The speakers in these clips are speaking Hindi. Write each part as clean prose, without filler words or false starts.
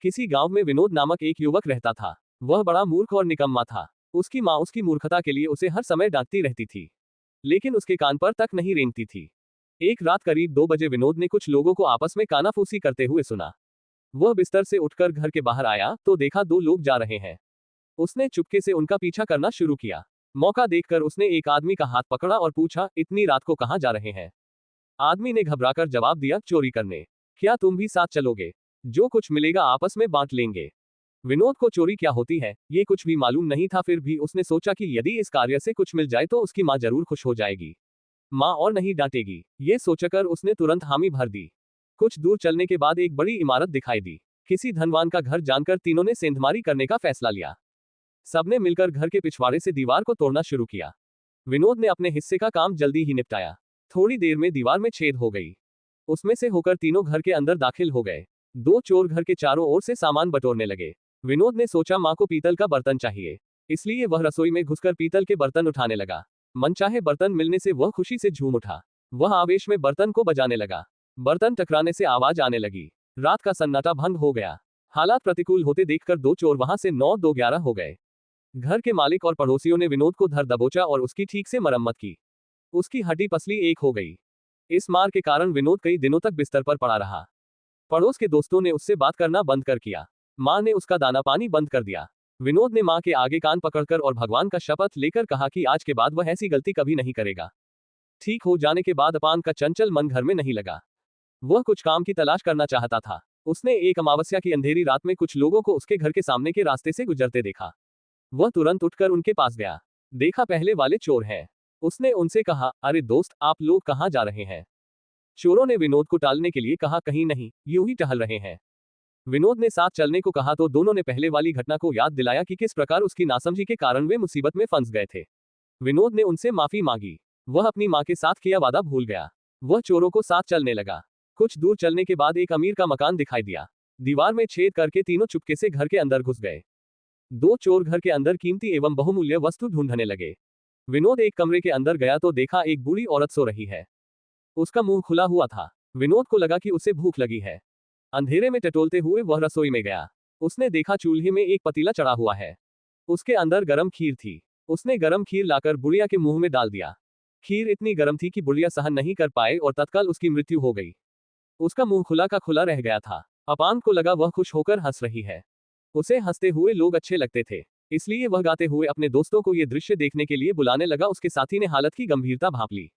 किसी गांव में विनोद नामक एक युवक रहता था। वह बड़ा मूर्ख और निकम्मा था। उसकी माँ उसकी मूर्खता के लिए उसे हर समय डांटती रहती थी, लेकिन उसके कान पर तक नहीं रेंगती थी। एक रात करीब 2 बजे विनोद ने कुछ लोगों को आपस में कानाफूसी करते हुए सुना। वह बिस्तर से उठकर घर के बाहर आया तो देखा 2 लोग जा रहे हैं। उसने चुपके से उनका पीछा करना शुरू किया। मौका देखकर उसने एक आदमी का हाथ पकड़ा और पूछा, इतनी रात को कहाँ जा रहे हैं? आदमी ने घबराकर जवाब दिया, चोरी करने। क्या तुम भी साथ चलोगे? जो कुछ मिलेगा आपस में बांट लेंगे। विनोद को चोरी क्या होती है ये कुछ भी मालूम नहीं था, फिर भी उसने सोचा कि यदि इस कार्य से कुछ मिल जाए तो उसकी माँ जरूर खुश हो जाएगी, माँ और नहीं डांटेगी। ये सोचकर उसने तुरंत हामी भर दी। कुछ दूर चलने के बाद एक बड़ी इमारत दिखाई दी। किसी धनवान का घर जानकर तीनों ने सेंधमारी करने का फैसला लिया। सबने मिलकर घर के पिछवाड़े से दीवार को तोड़ना शुरू किया। विनोद ने अपने हिस्से का काम जल्दी ही निपटाया। थोड़ी देर में दीवार में छेद हो गई। उसमें से होकर तीनों घर के अंदर दाखिल हो गए। 2 चोर घर के चारों ओर से सामान बटोरने लगे। विनोद ने सोचा माँ को पीतल का बर्तन चाहिए, इसलिए वह रसोई में घुसकर पीतल के बर्तन उठाने लगा। मनचाहे बर्तन मिलने से वह खुशी से झूम उठा। वह आवेश में बर्तन को बजाने लगा। बर्तन टकराने से आवाज आने लगी। रात का सन्नाटा भंग हो गया। हालात प्रतिकूल होते देखकर 2 चोर वहां से 9-2-11 हो गए। घर के मालिक और पड़ोसियों ने विनोद को धर दबोचा और उसकी ठीक से मरम्मत की। उसकी हड्डी पसली एक हो गई। इस मार के कारण विनोद कई दिनों तक बिस्तर पर पड़ा रहा। पड़ोस के दोस्तों ने उससे बात करना बंद कर किया। माँ ने उसका दाना पानी बंद कर दिया। विनोद ने माँ के आगे कान पकड़कर और भगवान का शपथ लेकर कहा कि आज के बाद वह ऐसी गलती कभी नहीं करेगा। ठीक हो जाने के बाद अपान का चंचल मन घर में नहीं लगा। वह कुछ काम की तलाश करना चाहता था। उसने एक अमावस्या की अंधेरी रात में कुछ लोगों को उसके घर के सामने के रास्ते से गुजरते देखा। वह तुरंत उठकर उनके पास गया। देखा पहले वाले चोर हैं। उसने उनसे कहा, अरे दोस्त, आप लोग कहाँ जा रहे हैं? चोरों ने विनोद को टालने के लिए कहा, कहीं नहीं, यूं ही टहल रहे हैं। विनोद ने साथ चलने को कहा तो दोनों ने पहले वाली घटना को याद दिलाया कि किस प्रकार उसकी नासमझी के कारण वे मुसीबत में फंस गए थे। विनोद ने उनसे माफी मांगी। वह अपनी माँ के साथ किया वादा भूल गया। वह चोरों को साथ चलने लगा। कुछ दूर चलने के बाद एक अमीर का मकान दिखाई दिया। दीवार में छेद करके तीनों चुपके से घर के अंदर घुस गए। 2 चोर घर के अंदर कीमती एवं बहुमूल्य वस्तु ढूंढने लगे। विनोद एक कमरे के अंदर गया तो देखा एक बूढ़ी औरत सो रही है। उसका मुंह खुला हुआ था। विनोद को लगा कि उसे भूख लगी है। अंधेरे में टटोलते हुए वह रसोई में गया। उसने देखा चूल्हे में एक पतीला चढ़ा हुआ है। उसके अंदर गरम खीर थी। उसने गरम खीर लाकर बुढ़िया के मुंह में डाल दिया। खीर इतनी गर्म थी कि बुढ़िया सहन नहीं कर पाए और तत्काल उसकी मृत्यु हो गई। उसका मुंह खुला का खुला रह गया था। अपान को लगा वह खुश होकर हंस रही है। उसे हंसते हुए लोग अच्छे लगते थे, इसलिए वह गाते हुए अपने दोस्तों को ये दृश्य देखने के लिए बुलाने लगा। उसके साथी ने हालत की गंभीरता भांप ली।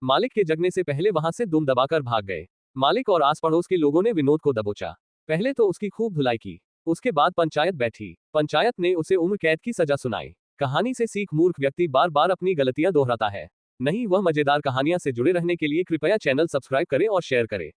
मालिक के जगने से पहले वहां से दुम दबाकर भाग गए। मालिक और आस पड़ोस के लोगों ने विनोद को दबोचा। पहले तो उसकी खूब धुलाई की। उसके बाद पंचायत बैठी। पंचायत ने उसे उम्र कैद की सजा सुनाई। कहानी से सीख, मूर्ख व्यक्ति बार बार अपनी गलतियां दोहराता है। नहीं, वह मजेदार कहानियां से जुड़े रहने के लिए कृपया चैनल सब्सक्राइब करें और शेयर करें।